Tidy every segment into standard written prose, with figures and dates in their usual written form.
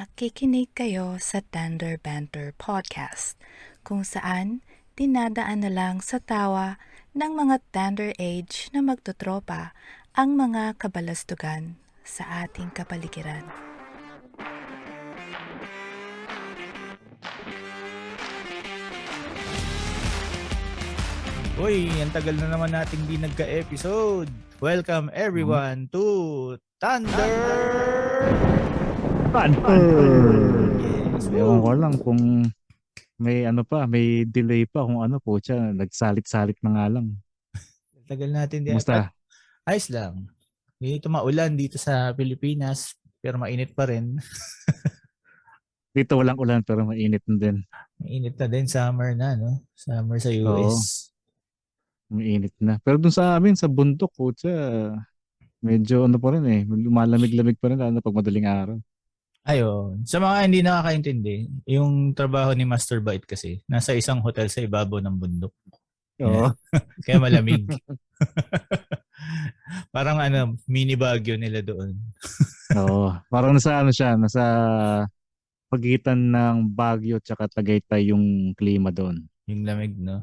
Nakikinig kayo sa Tender Banter Podcast, kung saan dinadaan na lang sa tawa ng mga tender age na magtotropa ang mga kabalastugan sa ating kapaligiran. Uy, ang tagal na naman nating di nagka-episode. Welcome everyone to Thunder! Yes, Ewan ko lang kung may may delay pa kung po siya, nagsalit-salit na nga lang. Tagal natin din. Kumusta? Ayos lang. Dito maulan dito sa Pilipinas, pero mainit pa rin. Dito walang ulan pero mainit na din. Mainit na din, summer na, no? Summer sa US. Mainit na. Pero dun sa amin, sa bundok, siya, medyo pa rin lumalamig-lamig pa rin lalo pag madaling araw. Ayun. Sa mga hindi nakakaintindi, yung trabaho ni Master Bite kasi, nasa isang hotel sa ibabaw ng bundok. Oo. Kaya malamig. Parang mini Baguio nila doon. Oo. Parang nasa pagitan ng Baguio at Tagaytay yung klima doon. Yung lamig, no?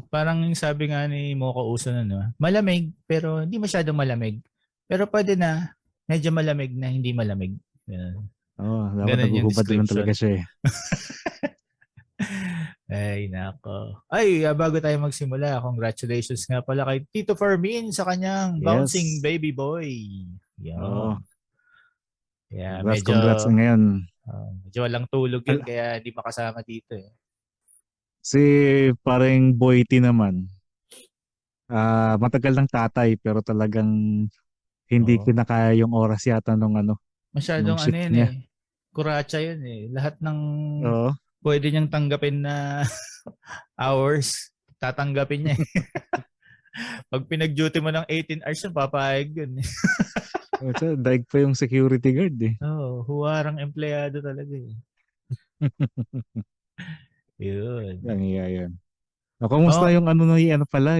Parang yung sabi nga ni Moco Uso no? Malamig, pero hindi masyadong malamig. Pero pwede na, medyo malamig na hindi malamig. Dapat naguhubad lang talaga siya eh. Ay, nako. Ay, bago tayo magsimula, congratulations nga pala kay Tito Fermin sa kanyang bouncing baby boy. Yan. Yeah, Congrats ngayon. Medyo walang tulog yun, kaya hindi makasama dito eh. Si parang Boyti naman, matagal ng tatay pero talagang hindi kinakaya yung oras yata nung masyadong shift niya. Kuratsa yun eh. Lahat ng pwede niyang tanggapin na hours, tatanggapin niya eh. Pag pinag-duty mo ng 18 hours yun, papayag yun eh. Daig pa yung security guard eh. Huwarang empleyado talaga eh. Yun. Yan. Kumusta yung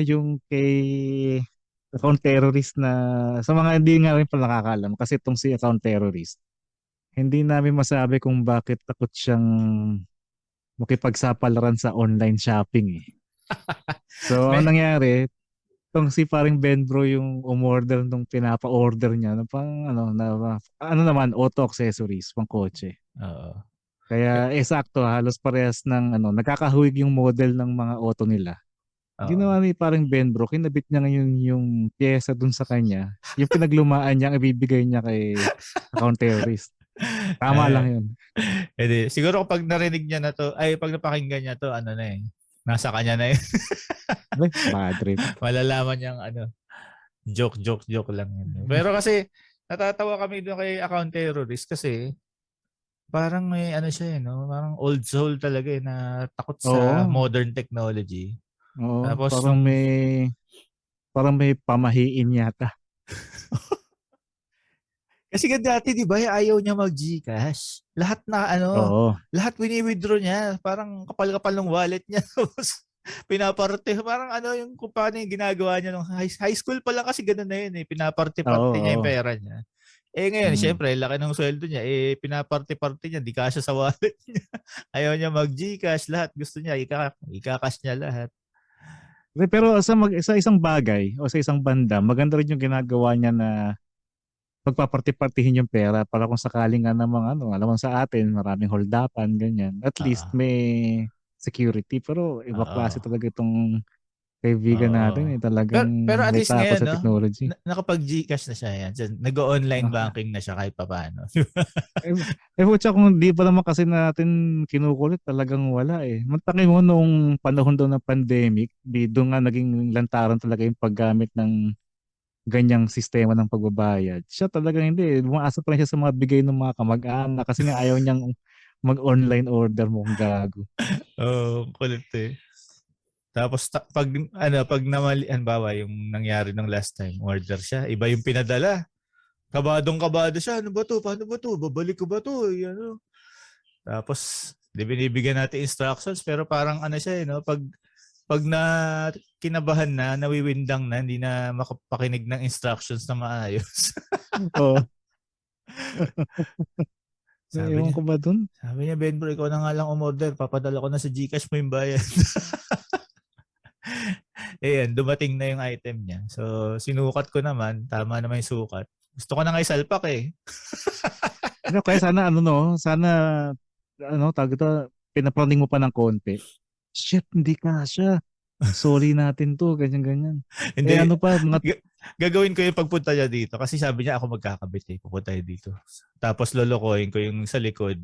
yung kay account terrorist na sa mga hindi nga rin pala nakakaalam kasi itong si account terrorist, hindi namin masabi kung bakit takot siyang makipagsapalaran sa online shopping eh. So, ang nangyari, itong si paring Benbro yung umorder nung pinapa-order niya ng pang naman auto accessories pang kotse. Oo. Kaya sakto halos parehas ng nagkakahuwig yung model ng mga auto nila. Ginawa ni parang Benbro, kinabit niya ngayon yung pyesa dun sa kanya. Yung pinaglumaan niya, ang ibibigay niya kay account terrorist. Tama lang yun. Siguro kapag narinig niya na to, pag napakinggan niya to, nasa kanya na yun. Bad trip. Malalaman niyang joke lang yun. Pero kasi, natatawa kami doon kay account terrorist kasi, parang may siya no? Parang old soul talaga na takot sa modern technology. Oo, tapos parang may pamahiin yata. Kasi dati, di ba, ayaw niya mag-Gcash. Lahat na lahat wini-withdraw niya. Parang kapal-kapal ng wallet niya. Tapos pinaparte. Parang yung kung paano yung ginagawa niya nung high school pa lang kasi ganun na yun eh. Pinaparte-parte niya yung pera niya. Ngayon, syempre, laki ng sweldo niya. Pinaparte-parte niya. Di kasya sa wallet niya. Ayaw niya mag-Gcash. Lahat gusto niya. Ika-cash niya lahat. Pero sa isang bagay o sa isang banda, maganda rin yung ginagawa niya na pagpaparti-partihin yung pera para kung sakaling nga namang alam mo sa atin, maraming holdapan, ganyan. At least may security. Pero iba klase talaga itong kaibigan natin eh. Talagang pero at may least takot ngayon, sa technology. nakapag-Gcash na siya yan. Nag-online banking na siya kahit papaano. Putya kung di pa naman kasi natin kinukulit, talagang wala eh. Mataki mo nung panahon daw ng pandemic, doon nga naging lantaran talaga yung paggamit ng ganyang sistema ng pagbabayad. Siya talagang hindi. Umaasa pa rin siya sa mga bigay ng mga kamag-anak kasi nga ayaw niyang mag-online order mo kung gago. Kulit eh. Tapos pag namalian bawa yung nangyari ng last time, order siya, iba yung pinadala. Kabadong-kabado siya. Ano ba to? Paano ba to? Babalik ko ba to? Tapos, binibigyan natin instructions pero parang siya no? Pag kinabahan na, nawiwindang na, hindi na makapakinig ng instructions na maayos. Sabi Ewan niya, ko ba dun? sabi niya, Ben bro, ikaw na nga lang umorder. Papadala ko na sa GCash mo yung bayad. Ayan, dumating na yung item niya. So, sinukat ko naman. Tama naman yung sukat. Gusto ko na nga isalpak eh. Ano, kaya sana ano no, sana ano tawag ito, pinaplaning mo pa ng konti. Shit, hindi kasha. Sorry natin to, ganyan-ganyan. Eh Hindi, ano pa, mga gagawin ko yung pagpunta niya dito. Kasi sabi niya ako magkakabit eh. Pupunta tayo dito. Tapos lolokohin ko yung sa likod.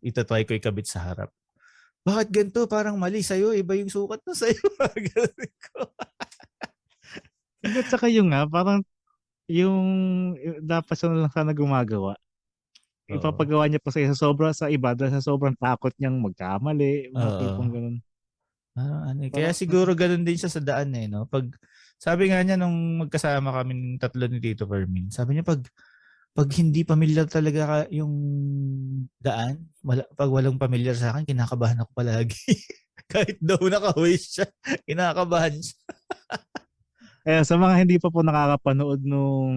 Itatry ko ikabit sa harap. Bakit ganito? Parang mali sa'yo. Iba yung sukat na sa'yo. Gagawin ko. at saka yung nga, parang yung dapat siya na lang sana gumagawa. Oo. Ipapagawa niya pa sa iba dahil sa sobrang takot niyang magkamali, mga tipong Oo. ganun. Ano, eh. Kaya Parang, siguro ganun din siya sa daan eh. No? Pag, sabi nga niya nung magkasama kami ng tatlo ni Tito Fermin, sabi niya pag hindi pamilyar talaga yung daan, pag walang pamilyar sa akin, kinakabahan ako palagi. Kahit daw naka-waste siya, kinakabahan siya. sa mga hindi pa po nakakapanood nung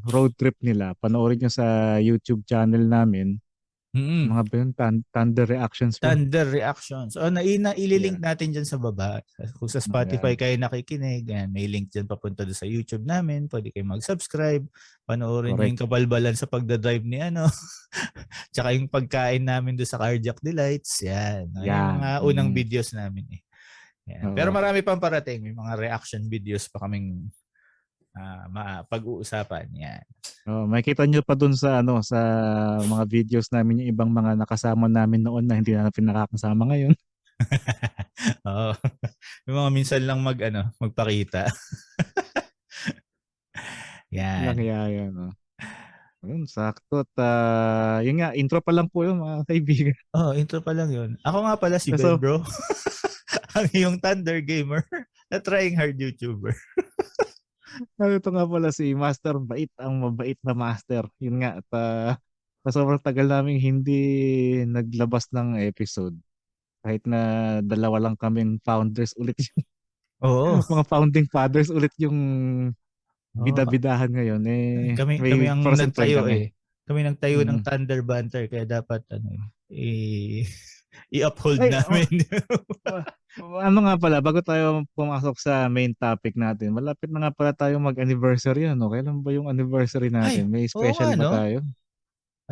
road trip nila, panoorin niyo sa YouTube channel namin. Mm. Mga ba yun? Thunder Reactions ba? Thunder Reactions. O, ililink Yeah. natin dyan sa baba. Kung sa Spotify Ayan. kayo nakikinig, yan, may link dyan papunta doon sa YouTube namin. Pwede kayo mag-subscribe. Panoorin nyo Correct. yung kabalbalan sa pagdadrive ni ano. Tsaka yung pagkain namin doon sa Cardiac Delights. Yan. Yung Yan. mga unang videos namin eh. Yan. Pero Oo. marami pang parating. May mga reaction videos pa kaming pag-uusapan. Yan. Oh, makikita nyo pa dun sa ano sa mga videos namin yung ibang mga nakasama namin noon na hindi na natin nakakasama ngayon. Oo. May mga minsan lang magpakita. Lang Yan. yan. No? Ayun, sakto. At yun nga, intro pa lang po yun mga kaibigan. Oh, intro pa lang yun. Ako nga pala si Ben So, Bro. Ang iyong Thunder Gamer na trying hard YouTuber. ito nga pala si Master Bait, ang mabait na master. Yun nga, at sa sobrang tagal namin hindi naglabas ng episode. Kahit na dalawa lang kaming founders ulit Oo. mga founding fathers ulit yung Oo. bida-bidahan ngayon Kami may ang pros and cons nagtayo kami. eh. Kami nagtayo ng Mm. Thunder Banter kaya dapat i-uphold Ay, namin. ano nga pala, bago tayo pumasok sa main topic natin, malapit na nga pala tayo mag-anniversary, ano? Kailan ba yung anniversary Ay, natin? May oo special nga ba no. tayo?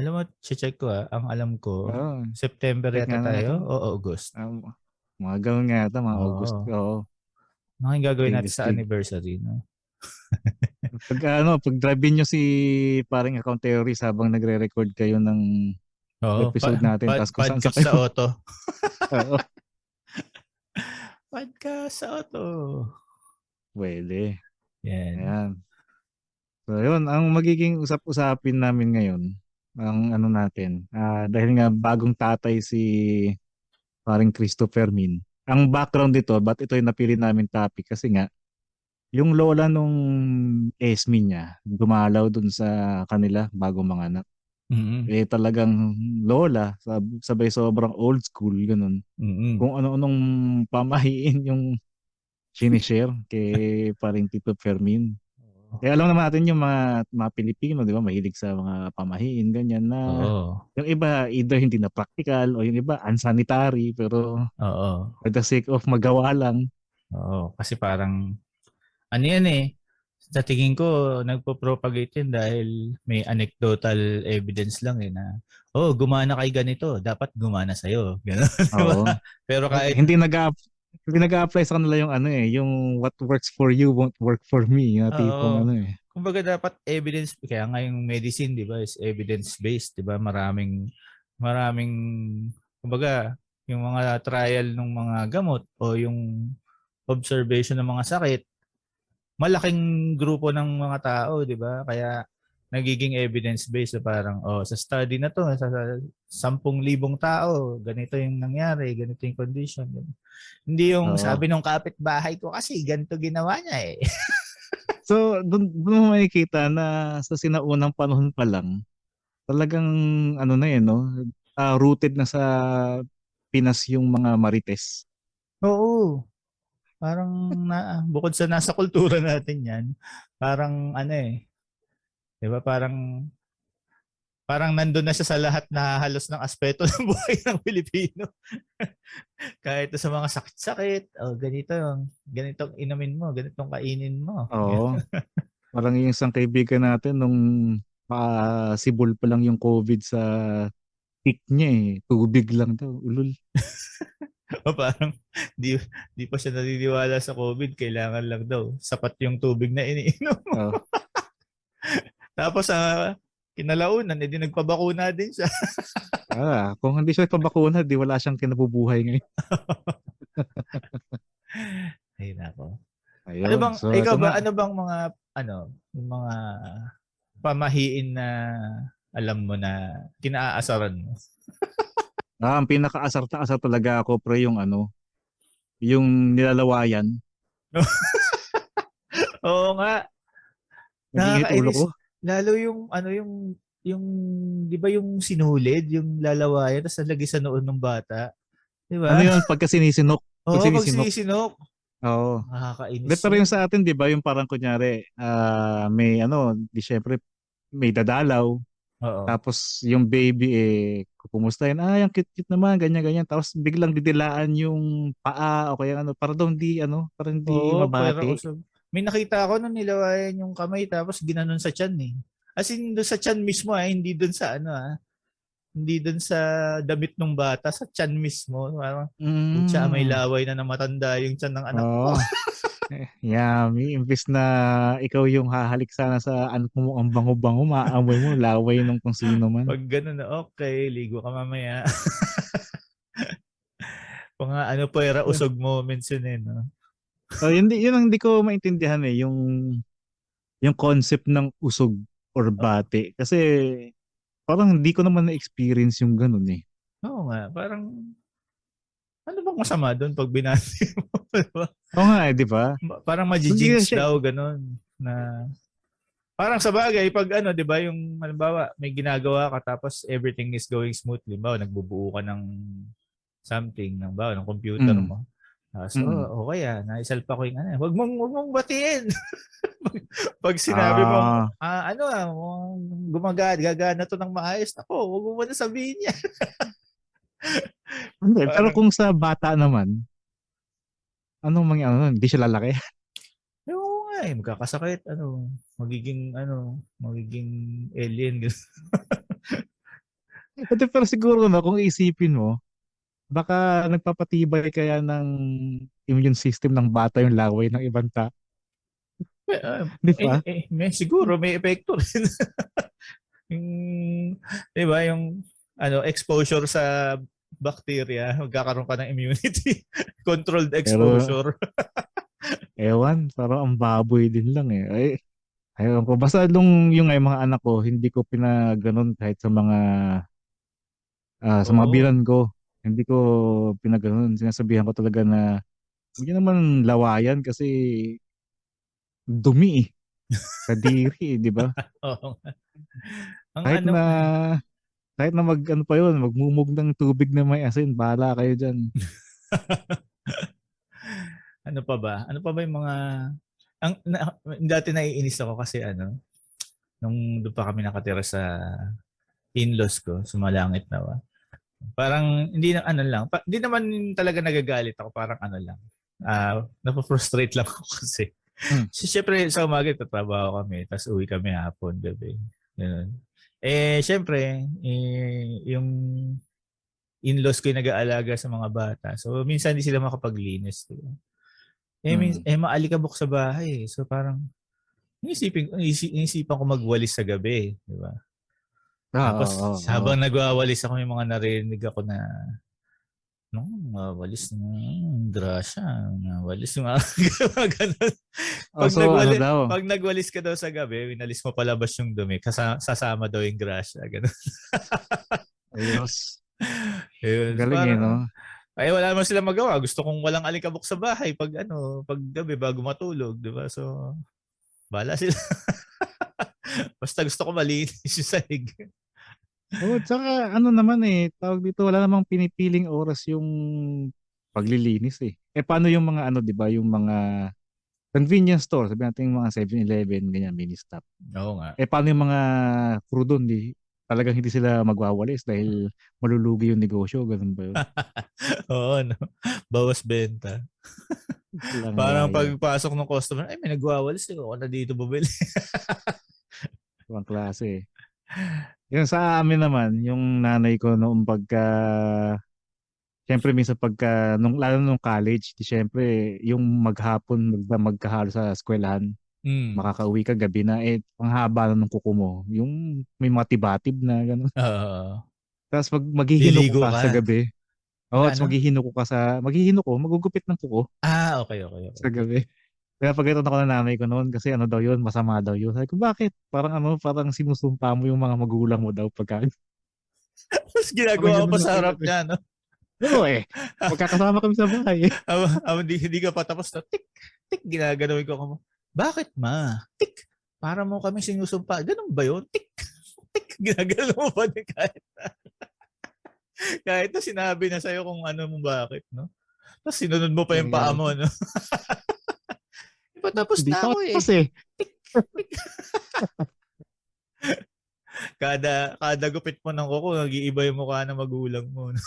Alam mo, check ko Ang alam ko, Oo, September check yata nga tayo natin. o August. Mga gano'n nga ata, mga August. Oo. Oo, Ano yung gagawin natin sa Astig. anniversary, no? Pag drive-in nyo si paring account terrorist habang nagre-record kayo ng Oo, episode natin, tapos kung saan sa podcast kayo. sa auto. Oo, Podcast sa auto. pwede. Yan. Ayan. So yun, ang magiging usap-usapin namin ngayon, ang ano natin, dahil nga bagong tatay si paring Christopher Min. Ang background dito, ba't ito yung napili namin topic? Kasi nga, yung lola nung Esme niya, dumalaw dun sa kanila bago manganak. Mm-mm. Talagang lola, sabay sobrang old school, ganun. Mm-mm. Kung ano-anong pamahiin yung sinishare kay paring Tito Fermin. Kaya alam naman natin yung mga Pilipino, di ba, mahilig sa mga pamahiin, ganyan na Oo. yung iba either hindi na practical o yung iba unsanitary pero Oo. for the sake of magawa lang. Oo. Kasi parang, ano yan eh, sa tingin ko, nagpo-propagate yun dahil may anecdotal evidence lang eh na, gumana kay ganito, dapat gumana sa'yo. Gano'n, di ba? Oo. Pero kahit, Hindi nag-a-apply sa kanila yung ano yung what works for you won't work for me, yung tipong oo, ano kumbaga dapat evidence, kaya nga yung medicine, di ba, is evidence-based, di ba? Maraming, kumbaga, yung mga trial ng mga gamot o yung observation ng mga sakit, malaking grupo ng mga tao, di ba? Kaya nagiging evidence-based na parang, sa study na to, sa 10,000 tao, ganito yung nangyari, ganito yung condition. Hindi yung Oo. sabi ng kapitbahay ko kasi ganito ginawa niya eh. So doon mo makikita na sa sinaunang panahon pa lang talagang ano na no, rooted na sa Pinas yung mga marites. Oo. Parang bukod sa nasa kultura natin yan, parang 'di ba, parang Parang nandun na siya sa lahat na halos ng aspeto ng buhay ng Pilipino. Kahit sa mga sakit-sakit, ganitong inumin mo, ganitong kainin mo. Oo. Parang yung isang kaibigan natin nung sibol pa lang yung COVID sa peak niya eh. Tubig lang daw. Ulul. Parang di, di pa siya naniniwala sa COVID, kailangan lang daw sapat yung tubig na iniinom. Oh. Tapos kinalaunan, edi nagpabakuna din siya. Kung hindi siya pabakuna, di wala siyang kinabubuhay ngayon. Ay nako. Ayun. Ano bang, So, ikaw ito ba, na. ano bang yung mga pamahiin na alam mo na kinaasaran mo? Ang pinakaasar na asar talaga ako pre yung nilalawayan. Oo nga. Nag-init ulo ko. Lalo yung 'di ba yung sinulid, yung lalawayan tapos nalagay sa noon ng bata, 'di ba? Ano yun pagka sinisinok? Oo, pag sinisinok. Oo. Nakakainis. Pero yung sa atin, di ba, yung parang kunyari, may di syempre, may dadalaw. Oo. Tapos yung baby kukumustahin, yung cute-cute naman, ganyan-ganyan. Tapos biglang didilaan yung paa o kaya para daw para hindi Oo, para mabati. usog. May nakita ako nung nilawayan yung kamay tapos ginanon sa tiyan eh. As in doon sa tiyan mismo hindi doon sa hindi doon sa damit ng bata, sa tiyan mismo. Parang siya may laway na matanda yung tiyan ng anak ko. Yummy. Imbis na ikaw yung hahalik sana sa mo ang bango-bango, maamoy mo, laway nung kung sino man. Pag gano'n na, okay, ligo ka mamaya. Mga puwera usog moments yun no? Yun ang hindi ko maintindihan yung concept ng usog or bati. Kasi parang hindi ko naman na-experience yung ganun eh. Oo nga, parang ano bang masama doon pag binati mo? Diba? Oo nga di ba? Parang majijinx daw, ganun. Na, parang sa bagay, pag di ba, yung halimbawa, may ginagawa ka tapos everything is going smoothly. Halimbawa, nagbubuo ka ng something, ng computer mo. So, okay naisalpa ko yung wag mong batiin. Pag sinabi mo, gagana to ng maayos, ako, wag mo na sabihin niya. Pero kung sa bata naman, anong mangyayari? Hindi siya lalaki? Oo nga magkakasakit, magiging alien. Pero siguro kung isipin mo, baka nagpapatibay kaya ng immune system ng bata yung laway ng ibang tao. Di ba? Siguro may epekto rin. Di ba, yung exposure sa bacteria, magkakaroon ka ng immunity. Controlled exposure. Ewan, parang ang baboy din lang eh. Ayun ko. Basta yung mga anak ko, hindi ko pinaganon kahit sa mga bilan ko. Hindi ko pinaganon. Sinasabihan ko talaga na hindi naman lawayan kasi dumi eh. Kadiri di ba? Oo. Kahit na pa yun, magmumog ng tubig na may asin, bahala kayo dyan. Ano pa ba? Ano pa ba yung mga dati naiinis ako kasi nung doon pa kami nakatira sa in-laws ko, Sumalangit na parang hindi na lang, hindi naman talaga nagagalit ako, parang lang. Napofrustrate lang ako kasi. Siyempre sa umaga tatrabaho kami, tapos uwi kami hapon, gabi. Ganun. Siyempre, yung in-laws ko yung nag-aalaga sa mga bata. So, minsan hindi sila makapaglinis. Diba? Maalikabok sa bahay. So, parang, inisipin ko magwalis sa gabi. Diba? Tapos, habang nagwawalis ako, yung mga narinig ako na, walis na, grasya, walis yung ganun. Pag nagwalis ka daw sa gabi, winalis mo palabas yung dumi, sasama daw yung grasya, ganun. Ayos. Ayun, galing no? Ay, wala naman sila magawa. Gusto kong walang alikabok sa bahay pag gabi bago matulog, di ba? So, bahala sila. Basta gusto ko malinis yung sahig. Tsaka naman tawag dito, wala namang pinipiling oras yung paglilinis eh. Paano yung mga di ba, yung mga convenience store, sabi natin yung mga 7-Eleven, ganyan, mini stop. Oo nga. Paano yung mga crudo, talagang hindi sila magwawalis dahil malulugi yung negosyo, ganun ba yun? Oo, no? Bawas benta. Walang hiya Parang yan. pagpasok ng customer, ay may nagwawalis, ako na dito bumili. Ibang klase eh. Yung sa amin naman, yung nanay ko noong siyempre minsan lalo nung college, di siyempre yung maghapon magkahalo sa eskwelahan, Mm. makakauwi ka gabi na, panghaba na ng kuko mo. Yung may mga tibatib na gano'n. Oo. Tapos maghihino ko Liligo ka ka. sa gabi. Oo, tapos Ano? maghihino ko, magugupit ng kuko Okay, okay, okay. sa gabi. Kaya pagkita ako ng nanay ko noon kasi ano daw yun, masama daw yun. Sabi ko, bakit? Parang sinusumpa mo yung mga magulang mo daw pagka. Tapos Parang ginagawa ko ganun pa yung sa harap sagot eh. niya, no? Oo magkakasama kami sa bahay eh. Hindi ka pa tapos na, tik, tik, ginaganawin ko ako. Bakit ma? Tik, para mo kami sinusumpa. Ganun ba yun? Tik, tik, ginagano mo pa din kahit na sinabi na sa'yo kung ano mo bakit, no? Tapos sinunod mo pa yung paa mo, no? Patapos Hindi na pa ako eh. tapos eh. Kada gupit mo ng kuko, nag-iiba yung mukha ng magulang mo. No?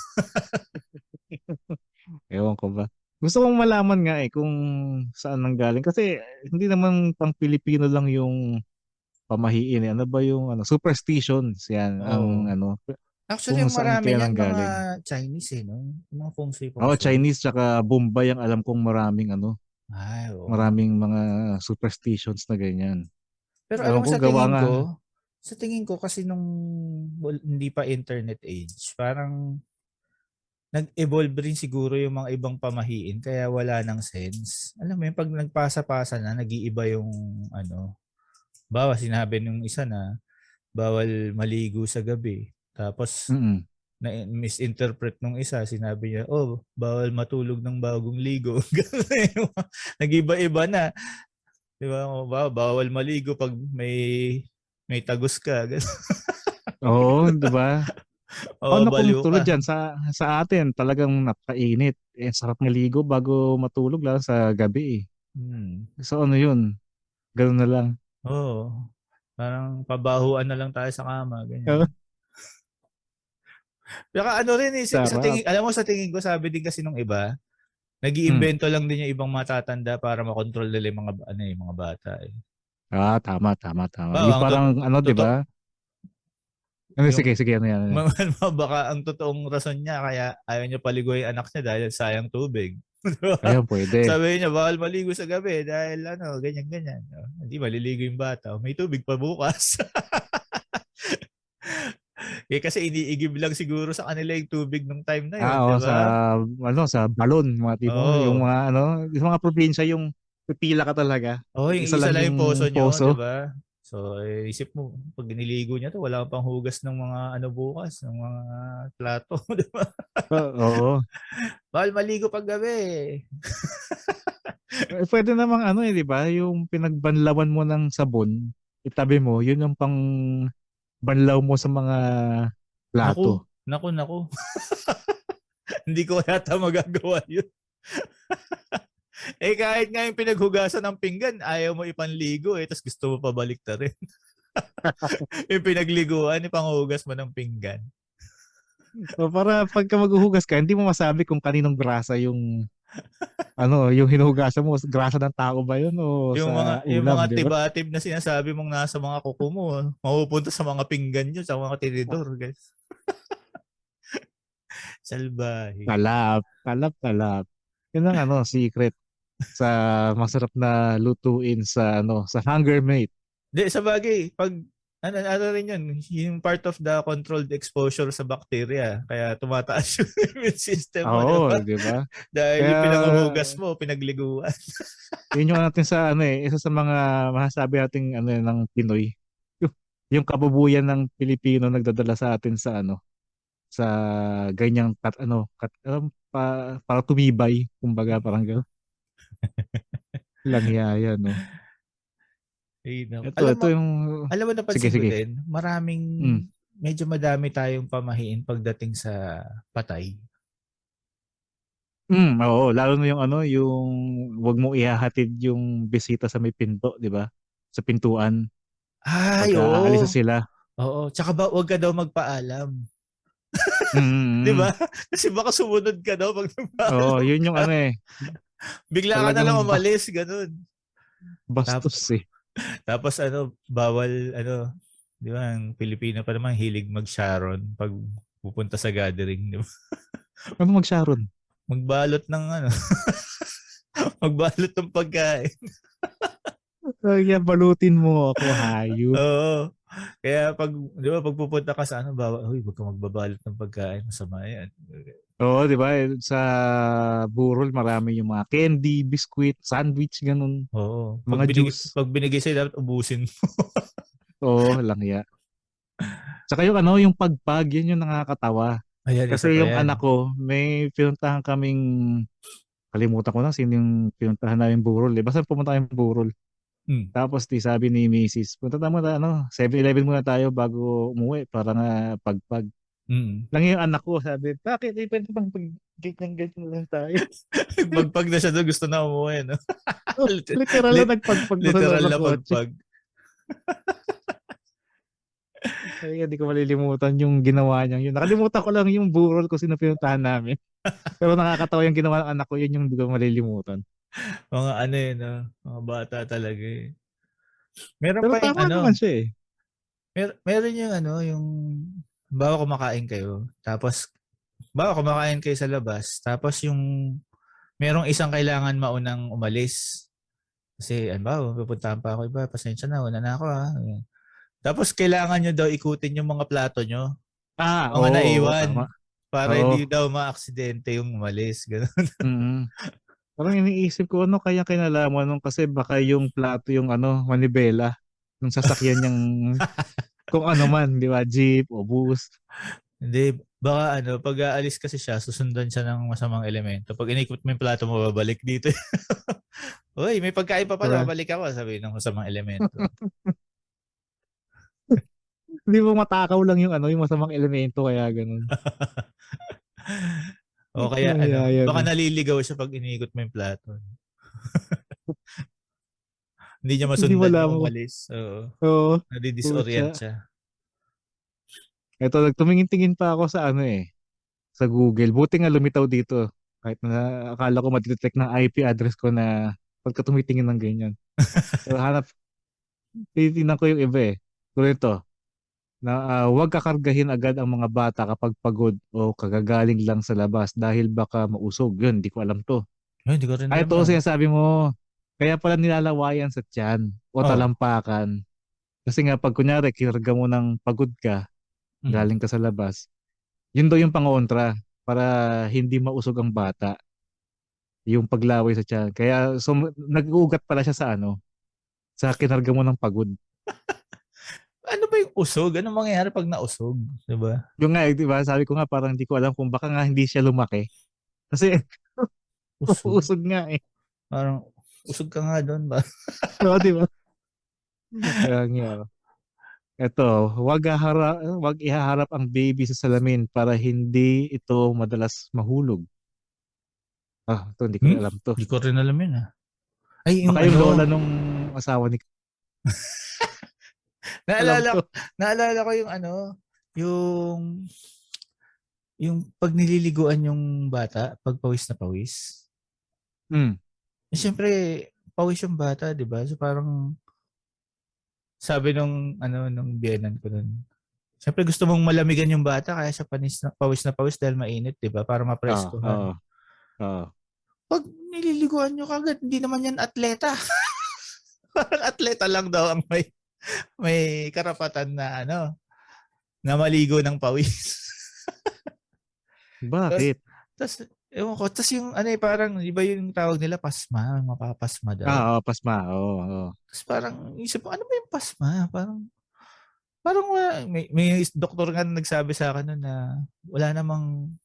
Ewan ko ba. Gusto kong malaman nga kung saan nanggaling. Kasi hindi naman pang Pilipino lang yung pamahiin. Ano ba yung superstitions yan ang Oo. Actually, kung yung saan marami kaya niyan mga nanggaling. Chinese no? Yung mga feng shui, feng Oo, shui. Chinese tsaka Bombay ang alam kong Ay, oo. maraming mga superstitions na ganyan. Pero alam Ewan mo ko gawa nga. sa tingin ko kasi nung hindi pa internet age, parang nag-evolve rin siguro yung mga ibang pamahiin kaya wala nang sense. Alam mo yun, pag nagpasa-pasa na, nag-iiba yung ano, bawa sinabi nung isa na bawal maligo sa gabi. Tapos Mm. na misinterpret nung isa, sinabi niya, oh, bawal matulog ng bagong ligo. Nag-iba-iba na. Di ba? Bawal maligo pag may tagos ka. Oo, di ba? O, Paano kung baliw ka. tulad dyan sa atin talagang napakainit. Sarap maligo bago matulog lang sa gabi eh. Hmm. So ano yun? Ganun na lang. Oo. Parang pabahuan na lang tayo sa kama. Ganyan. Saka ano rin sa Sarap. tingin, alam mo sa tingin ko, sabi din kasi nung iba, Mm. nag-iimbento lang din yung ibang matatanda para makontrol nila yung mga bata eh. Tama. Yung Ang parang di totoo, ba? Ano, yung sige, ano yan. baka ang totoong rason niya kaya ayaw niya paligoy yung anak niya dahil sayang tubig. Ayun, pwede. Sabi niya, bawal maligo sa gabi dahil ganyan. Hindi maliligo yung bata. May tubig pa bukas. Kasi iniigib lang siguro sa kanila yung tubig nung time na yun, di Oo, ba? sa balon, mga tipo, yung Oo. yung mga probinsya, yung pipila ka talaga. Yung Isa isa lang lang yung yung poso nyo, di poso. ba? So, isip mo, pag niligo niya to, wala pang hugas ng mga bukas, ng mga plato, di ba? Oo. Bawal maligo pag gabi. Pwede namang di ba? Yung pinagbanlawan mo ng sabon, itabi mo, yun yung pang banlaw mo sa mga plato. Naku. Hindi ko yata magagawa yun. Kahit nga yung pinaghugasan ng pinggan, ayaw mo ipanligo tapos gusto mo pabalik ta rin. Yung pinagliguan, ipanghugas mo ng pinggan. So, para pagka maghuhugas ka, hindi mo masabi kung kaninong grasa yung yung hinuhugasan mo, grasa ng tao ba yun o sa Yung ulam, mga di ba? tibatib na sinasabi mong nasa mga kuko mo, mapupunta sa mga pinggan nyo, sa mga tinidor, guys. Salbahe. Talap. Yun ang secret sa masarap na lutuin sa Hunger Mate. Di, sa bagay, pag ano rin yun, yung part of the controlled exposure sa bacteria. Kaya tumataas yung immune system mo, di Oo, ba? di ba? Dahil Kaya yung pinanghugas mo, pinagliguan. yun yung natin isa sa mga masasabi nating ng Pinoy. Yung kabubuyan ng Pilipino nagdadala sa atin sa ganyang para tumibay, kumbaga parang gano'n. Langyaya, no? Ito Alam yung mo sige, napansin ko sige. din, Mm. medyo madami tayong pamahiin pagdating sa patay. Oo, lalo na yung wag mo ihahatid yung bisita sa may pinto, 'di ba? Sa pintuan Ay, pag aalis na oo. sila. Oo, tsaka wag ka daw magpaalam. Di Mm. ba? Kasi baka sumunod ka daw pag Oo, nagpaalam yun yung ka. ano eh. Bigla ka na lang Talagang umalis, ganun. bastos Tapos, eh. tapos bawal, di ba, ang Pilipino pa naman hilig mag-Sharon pag pupunta sa gathering, di ba? Ano mag-Sharon? Magbalot ng magbalot ng pagkain. Kaya balutin mo ako, hayop. Oo. Kaya di ba, pag pupunta ka sa bawal, uy, wag ka magbabalot ng pagkain, masama yan. Oo, di ba? Sa burol, marami yung mga candy, biscuit, sandwich, ganun. Oo. Mga juice. Pag binigay sa'yo, dapat ubusin mo. Oo, lang ya. Tsaka yung pagpag, yun yung nakakatawa. Ayan, isa Kasi pa yung yan. anak ko, may pinuntahan kaming, kalimutan ko na sino yung pinuntahan namin burol. Eh. Basta pumunta kami burol. Hmm. Tapos sabi ni Mrs., punta tayo muna, 7-Eleven muna tayo bago umuwi para nga pagpag. Mm. Lang yung anak ko, sabi, bakit? Pwede bang ganyan lang tayo? Pagpag na siya doon, gusto na umuwi, no? Oh, literal na Lit- nagpagpag na sa loob literal ng na kotse. pagpag. Kaya hindi ko malilimutan yung ginawa niya yun. Nakalimutan ko lang yung burol ko sino pinuntahan namin. Pero nakakatawa yung ginawa ng anak ko, yun yung hindi ko malilimutan. Mga mga bata talaga eh. Meron Pero pa yung tama naman siya eh. meron yung yung bawa kumakain kayo, tapos bawa kumakain kayo sa labas, tapos yung merong isang kailangan maunang umalis. Kasi bawa pupuntahan pa ako iba, pasensya na, una na ako ha. Tapos kailangan nyo daw ikutin yung mga plato nyo, mga Oo, naiwan, tama. para Oo. hindi daw ma-aksidente yung umalis. Ganun. Mm. Parang iniisip ko kaya kinalaman nung kasi baka yung plato yung manibela ng sasakyan niyang kung ano man, di ba? Jeep o bus. Hindi, baka pag aalis kasi siya, susundan siya ng masamang elemento. Pag inikot mo yung plato mo, babalik dito. Uy, may pagkain pa pala, Diba? babalik ako, sabi ng masamang elemento. Hindi mo matakaw lang yung masamang elemento kaya ganun. O kaya Nangyayari. baka naliligaw siya pag inikot mo yung plato. Hindi niya Hindi masundan wala yung mo. umalis. Oo. Oo. Nadidisorient Pucha. siya. Ito, nagtumingin-tingin pa ako sa Google. Buti nga lumitaw dito. Kahit na akala ko matidetect ng IP address ko na pagka tumitingin ng ganyan. Pero titingnan ko yung iba eh. Tulad ito, na huwag kakargahin agad ang mga bata kapag pagod o kagagaling lang sa labas dahil baka mausog. Yun, hindi ko alam to. Ay, hindi ko rin Ay, alam ito yan. sinasabi mo, kaya pala nilalawayan sa tiyan o Oh. talampakan. Kasi nga pag kunyari, kinarga mo ng pagod ka, galing ka sa labas, yun daw yung pangontra para hindi mausog ang bata. Yung paglaway sa tiyan. Kaya nag-uugat pala siya sa kinarga mo ng pagod. Ano ba yung usog? Ano mangyayari pag nausog? Diba? Yung nga, di ba? Sabi ko nga parang hindi ko alam kung baka nga hindi siya lumaki. Kasi Usog? usog nga eh. Parang, usog ka nga doon ba? So, di ba? Kaya nga. Ito, wag ihaharap ang baby sa salamin para hindi ito madalas mahulog. Ito hindi ko rin alam to. Hindi ko rin alam yun ah. Ay, yung Baka yung lola nung asawa ni alam naalala, to. naalala ko yung yung pag nililiguan yung bata, pag pawis na pawis. Hmm. Siyempre, pawis yung bata, di ba? So parang, sabi nung biyenan ko nun, siyempre gusto mong malamigan yung bata, kaya siya pawis na pawis dahil mainit, di ba? Para mapreskohan. Oo. Pag nililiguan nyo kagad, hindi naman yan atleta. Parang atleta lang daw ang may karapatan na na maligo ng pawis. Bakit? Tapos, ewan ko, tapos yung parang, iba yung tawag nila, pasma, mapapasma daw. Oo, pasma. Oo. Tapos parang, isip ko, ano ba yung pasma? Parang may doktor nga na nagsabi sa akin nun na wala namang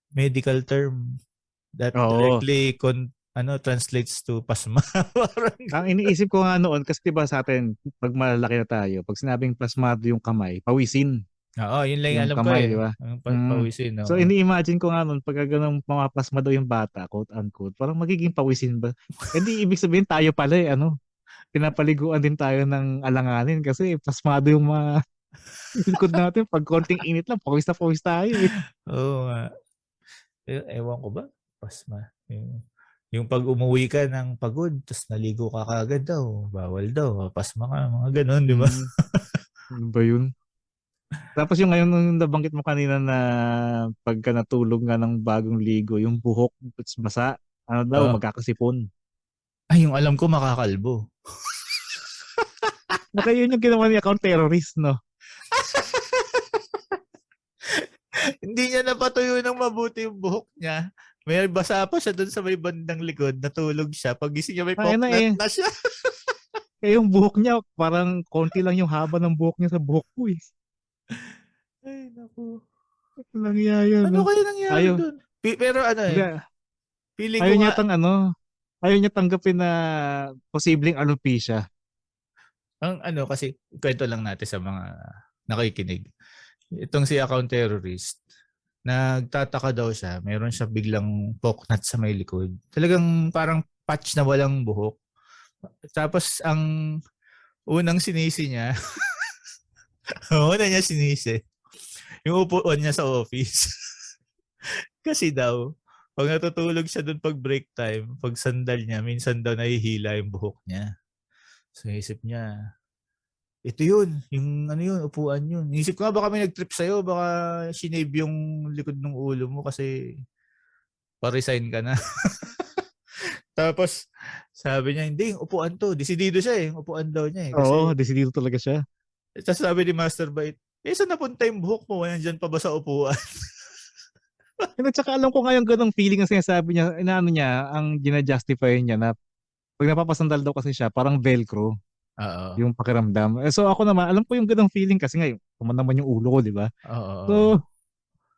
medical term that Oo. directly translates to pasma. Parang, Ang iniisip ko nga noon, kasi diba sa atin, pag malalaki na tayo, pag sinabing plasmado yung kamay, pawisin. oo, yun lang yung Yung alam ko kamay, eh. di ba? Ang pawisin, So, oo. ini-imagine ko nga noon, pag ganun pumaplasma daw yung bata, quote-unquote, parang magiging pawisin ba? Hindi ibig sabihin tayo pala pinapaliguan din tayo ng alanganin kasi plasmado yung mga Yung likod natin, pag konting init lang, pawis na pawis tayo eh. Oo nga. Ewan ko ba? Pasma. Yung pag umuwi ka ng pagod, tapos naligo ka kagad daw, bawal daw, pasma ka, mga ganun, di ba? Ano ba yun? Tapos yung ngayon nung nabanggit mo kanina na pagka natulog nga ng bagong ligo, yung buhok, it's basa, ano daw, Oo. magkakasipon. Ay, yung alam ko makakalbo. Baka yun yung ginawa ni account terrorist, no? Hindi niya napatuyo ng mabuti yung buhok niya. May basa pa siya doon sa may bandang likod, natulog siya. Pag gising niya may Ay, na poknat eh. na siya. Eh, yung buhok niya, parang konti lang yung haba ng buhok niya sa buhok ko eh. Ay, naku. Ano nangyayari, Ano no? kaya nangyari Ayaw, doon? Pero ano hindi, feeling ko ayaw niya nga, ayaw niya tanggapin na posibleng alopecia. ang kasi, kwento lang natin sa mga nakikinig. Itong si account terrorist, nagtataka daw siya, meron siya biglang poknat sa may likod. Talagang parang patch na walang buhok. Tapos ang unang sinisi niya, una niya sinisi, yung upuan niya sa office. Kasi daw, pag natutulog siya doon pag break time, pag sandal niya, minsan daw nahihila yung buhok niya. So isip niya, ito yun, yung upuan yun. Isip ko nga baka may nag-trip sa'yo, baka sinave yung likod ng ulo mo kasi pa-resign ka na. Tapos sabi niya, hindi, yung upuan to. Desidido siya yung upuan daw niya kasi, Oo, desidido talaga siya. tapos sabi ni Master Bite, saan napunta yung buhok mo? Nandyan pa ba sa upuan? And at saka alam ko nga yung ganong feeling na sinasabi niya, inaano niya, ang gina-justify niya na pag napapasandal daw kasi siya, parang velcro Oo. yung pakiramdam. So ako naman, alam ko yung ganong feeling kasi nga, kuman naman yung ulo ko, di ba? Oo. So,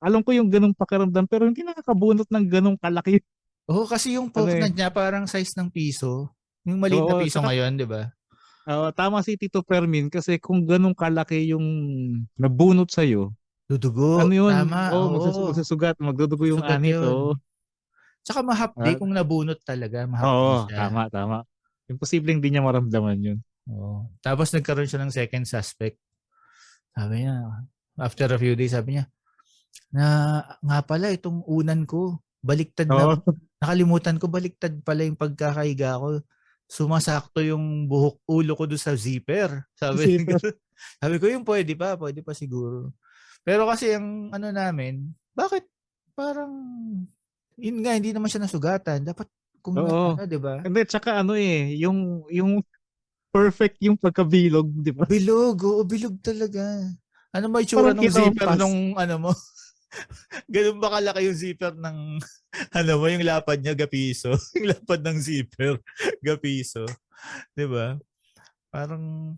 alam ko yung ganong pakiramdam pero hindi nakakabunot ng ganong kalaki. Oo, kasi yung Ano poknat eh. niya parang size ng piso. Yung maliit na Oo, piso saka, ngayon, di ba? tama si Tito Fermin kasi kung ganong kalaki yung nabunot sa'yo, ano Dudugo. yun? Tama. Oh, Oo. magsusugat, magdudugo yung Sugat anit. yun. Oh. Tsaka mahapdi Ah, kung nabunot talaga. Mahapdi oo, siya. tama. Imposibleng di niya maramdaman yun. Oo. Tapos nagkaroon siya ng second suspect. Sabi niya, after a few days, sabi niya, na nga pala itong unan ko, baliktad na, Oo. nakalimutan ko, baliktad pala yung pagkakaiga ko. Sumasakto yung buhok ulo ko doon sa zipper. Sabi, Zipper. sabi ko yung pwede pa siguro. Pero kasi ang namin, bakit parang, yun nga, hindi naman siya nasugatan. Dapat kung Oo. di ba? Hindi, tsaka ano eh, yung perfect yung pagkabilog, di ba? Bilog, oo, bilog talaga. Ano ba itsura Parang nung zipper kinampas. nung mo? Ganun ba kalaki yung zipper ng yung lapad niya gapiso. Yung lapad ng zipper gapiso. 'Di ba? Parang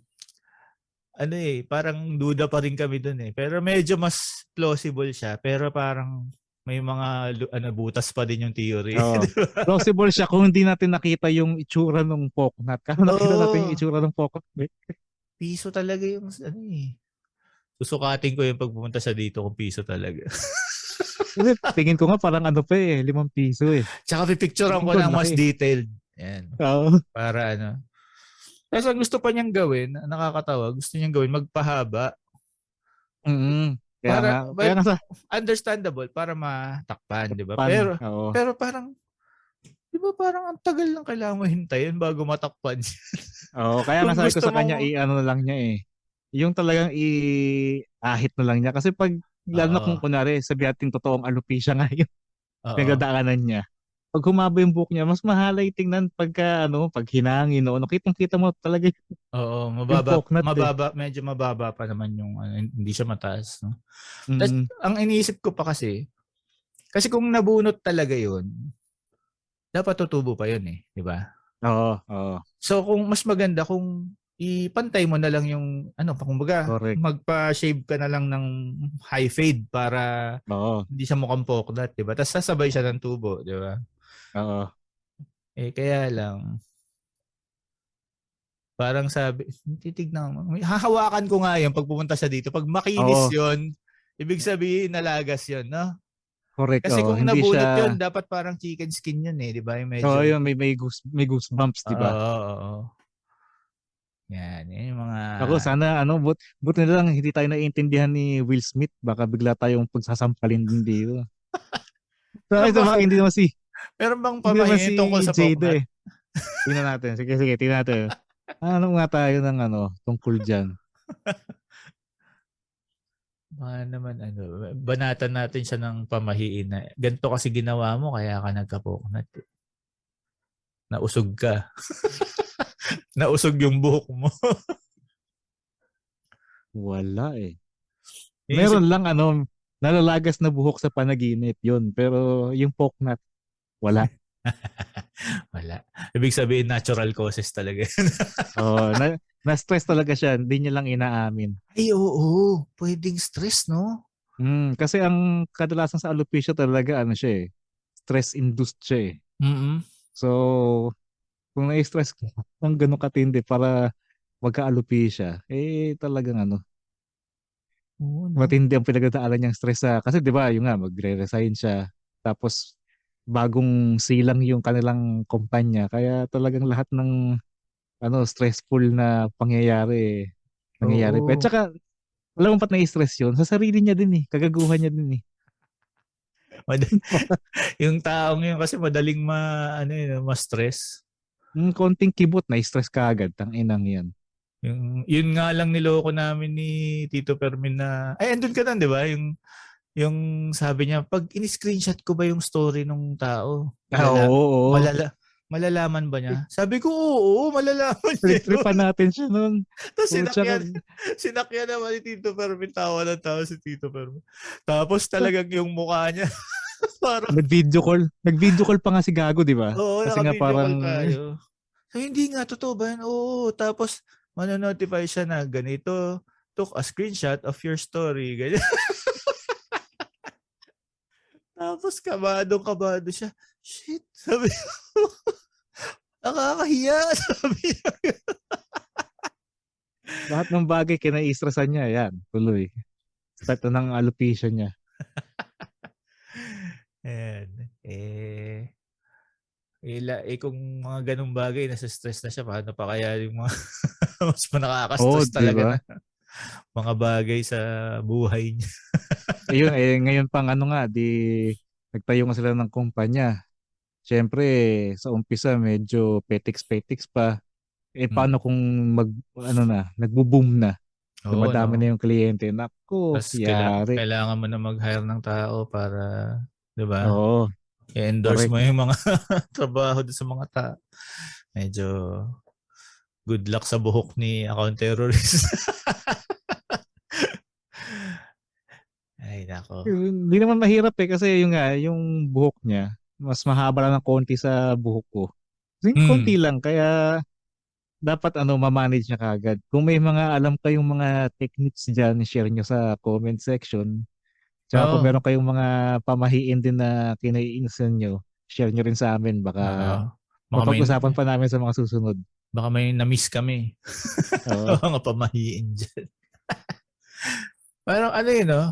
parang duda pa rin kami dun eh. Pero medyo mas plausible siya. Pero parang may mga butas pa din yung theory. Oo. Di ba? Plausible siya kung hindi natin nakita yung itsura ng poknat. Kaya nakita natin yung Oo. itsura ng poknat. Piso talaga yung Susukatin ko yung pagpupunta sa dito kung piso talaga. Kasi tingin ko nga parang ano pa eh, 5 piso eh. Tsaka pipicturean Tingin ko ko ng mas laki. detailed. Yan. Oo. Para Tapos ang gusto pa niyang gawin, nakakatawa, gusto niyang gawin, magpahaba. Kaya nga, Well, understandable, para matakpan, di ba? pan, oo. Pero parang, di ba parang ang tagal lang kailangan mo hintayin bago matakpan siya. Oo, kaya nga Kung sabi ko gusto sa kanya, mo, i-ano na lang niya eh. Yung talagang i-ahit na lang niya. Kasi pag, lalo na kung oo, kunwari, sabi natin totoong alopecia nga yung oo, pinagdadaanan niya. Pag humaba yung buhok niya, mas mahalay tingnan pag hinangin, no? Kitang-kita mo talaga oo, yung poknat eh. medyo mababa pa naman yung, hindi siya mataas, no? Tapos, Mm. ang iniisip ko pa kasi kung nabunot talaga yun, dapat tutubo pa yun eh, di ba? Oo. So kung mas maganda kung ipantay mo na lang yung kumbaga Correct. magpa-shave ka na lang ng high fade para Oo. hindi siya mukhang poknat, 'di ba? Tapos sasabay siya ng tubo, 'di ba? Oo. Kaya lang parang sabi, titignan mo. Hahawakan ko nga 'yung pagpupunta sa dito. Pag makinis Oo. 'yon, ibig sabihin nalagas 'yon, no? Correct. Kasi Oo. kung Hindi nabunot 'yon, siya, dapat parang chicken skin 'yun eh, 'di ba? Yung oo, medyo yun, may goosebumps, di ba? oo. Yan yung mga... Ako sana buti na lang hindi tayo naiintindihan ni Will Smith, baka bigla tayong pagsasampalin din dito. So, Meron ito ba, baka meron bang hindi naman pamahiin tungkol si sa Jada Poknat? eh. Tingnan natin. Sige, tingnan natin. Ano nga tayo ng tungkol diyan? Baka naman banatan natin siya ng pamahiin na ganito kasi ginawa mo kaya ka nagka-Poknat. Nausog ka. Nausog yung buhok mo. Wala eh. Inisip, Meron lang nalalagas na buhok sa panaginip yun. Pero yung poknat, wala. wala. Ibig sabihin natural causes talaga. Oh, na-stress talaga siya. Hindi niya lang inaamin. Ay, oo. Pwedeng stress, no? Kasi ang kadalasan sa alopecia talaga siya eh. Stress-induced siya eh. Mm-mm. So, kung na-stress ka ng ganun katindi para magka-alopecia, talagang Oo, no? matindi ang pinagdadaanan niyang stress kasi 'di ba yung nga magre-resign siya tapos bagong silang yung kanilang kumpanya kaya talagang lahat ng stressful na nangyayari pa. At Oo. saka alam mo ba't na-stress yun? Sa sarili niya din eh, kagaguhan niya din eh. Mad- yung taong yun kasi madaling ma-stress. Konting kibot na-stress ka agad, tang inang yan. Yun nga lang niloko namin ni Tito Fermin na, ay, andun ka na, di ba? Yung sabi niya, pag in-screenshot ko ba yung story nung tao? Oo. Malala, malalaman ba niya? Sabi ko, oo, malalaman niya yun. Trip-tripan natin siya noon. Tapos Pucha ka. sinakyan naman ni Tito Fermin, tawa ng tawa si Tito Fermin. Tapos talagang yung mukha niya, parang, Nag-video call pa nga si Gago, di ba? oo, Kasi nga naka-video parang call tayo. So, hindi nga, totoo ba yan? Oo, tapos, manonotify siya na ganito, took a screenshot of your story. Ganyan. Tapos, kabado siya. Shit, sabi ko, nakakahiya, sabi niya. lahat ng bagay kinai-stressan niya, yan, tuloy. Start na ng alopecia niya. Ayan. Kung mga ganung bagay, nasa stress na siya, paano pa kaya yung mga mas Oo, nakaka-stress di talaga ba? na mga bagay sa buhay niya. Ayun, ngayon pang nagtayo nga sila ng kumpanya. Siyempre, sa umpisa medyo petiks-petiks pa. Paano Mm. kung nagbo-boom na? Oo, Dumadami na no? yung kliyente. Nako, Tapos yari. kailangan mo na mag-hire ng tao para, di ba? Oo, I-endorse correct. mo yung mga trabaho doon sa mga tao. Medyo good luck sa buhok ni account terrorist. Ay, nako. Hindi naman mahirap kasi yung buhok niya, mas mahaba lang ng konti sa buhok ko. Kasi konti Mm. lang, kaya dapat ma-manage niya kagad. Kung may mga alam kayong mga techniques dyan, share nyo sa comment section. Tsaka kung Oo. meron kayong mga pamahiin din na kinaiinisan nyo, share nyo rin sa amin. Oo. Baka Baka may, mapag-usapan pa namin sa mga susunod. baka may na-miss kami. Oo. Mga pamahiin dyan. Parang ano yun, no?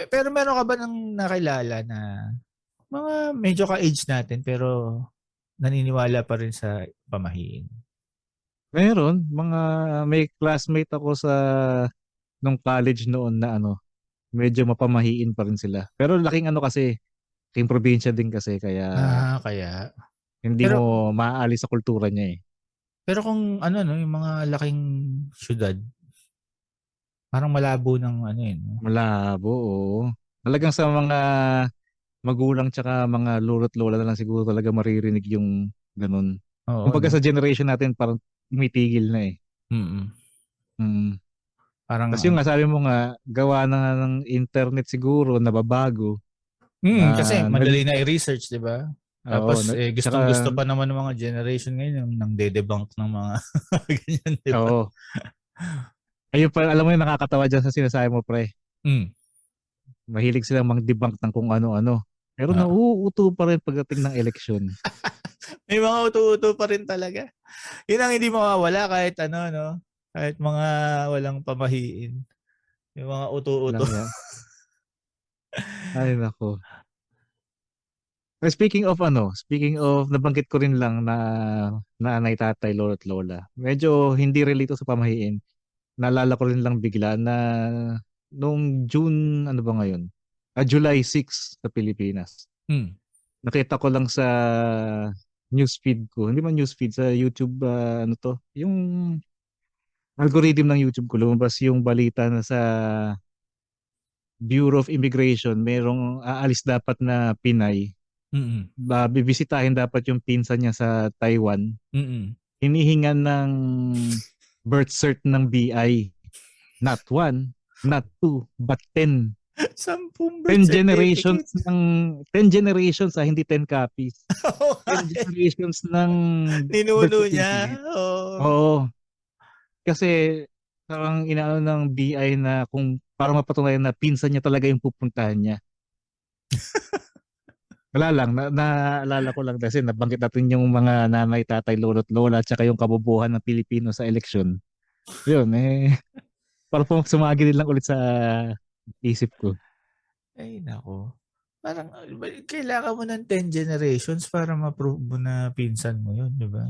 Pero meron ka ba nang nakilala na mga medyo ka-age natin pero naniniwala pa rin sa pamahiin? Meron, may classmate ako nung college noon na medyo mapamahiin pa rin sila. Pero laking kasi, king probinsya din kasi, kaya Kaya. hindi Pero mo maaalis sa kultura niya eh. pero kung no, yung mga laking syudad, parang malabo ng yun. No? Malabo, oo. Talagang sa mga magulang tsaka mga lolo't lola na lang siguro talaga maririnig yung ganun. Oo, Kumbaga no? sa generation natin parang tumitigil na eh. Mm. Mm. Parang Tapos yung nga sabi mo nga, gawa na nga ng internet siguro, nababago. kasi Ah, madali na i-research, 'di ba? oo, Tapos tsaka, gustong-gusto pa naman ng mga generation ngayon yung nang de-debunk ng mga ganyan, 'di ba? oo. Ayun pa, alam mo yung nakakatawa dyan sa sinasabi mo, pre. Mm. Mahilig silang mang-debunk ng kung ano-ano. Pero Ah. nauuto pa rin pagdating ng eleksyon. May mga uto-uto pa rin talaga. Yun ang hindi mawawala kahit no? Kahit mga walang pamahiin. Yung mga uto-uto. Lang yan. Ay, nako. Speaking of nabanggit ko rin lang na nanay, tatay, lolo at lola. Medyo hindi relate sa pamahiin. Naalala ko rin lang bigla na noong June, ano ba ngayon? July 6 sa Pilipinas. Hmm. Nakita ko lang sa newsfeed ko. Hindi man newsfeed, sa YouTube, yung algorithm ng YouTube ko, lumabas yung balita na sa Bureau of Immigration, merong aalis dapat na Pinay. Mm. Bibisitahin dapat yung pinsan niya sa Taiwan. Mm. Hinihingan ng birth cert ng BI. Not one, not two, but 10. 10 10 generations ng 10 generations, hindi 10 copies. 10 generations ng ninuno birth niya. certificate. Oh. Oo. Kasi parang inaano ng BI na kung para mapatunayan na pinsan niya talaga yung pupuntahan niya. Wala lang, naalala ko lang kasi nabanggit natin yung mga nanay, tatay, lolo at lola at saka yung kabubuhan ng Pilipino sa eleksyon. Yun, parang sumagi din lang ulit sa isip ko. Ay, nako. Parang kailangan mo ng 10 generations para ma-prove mo na pinsan mo yun, di ba?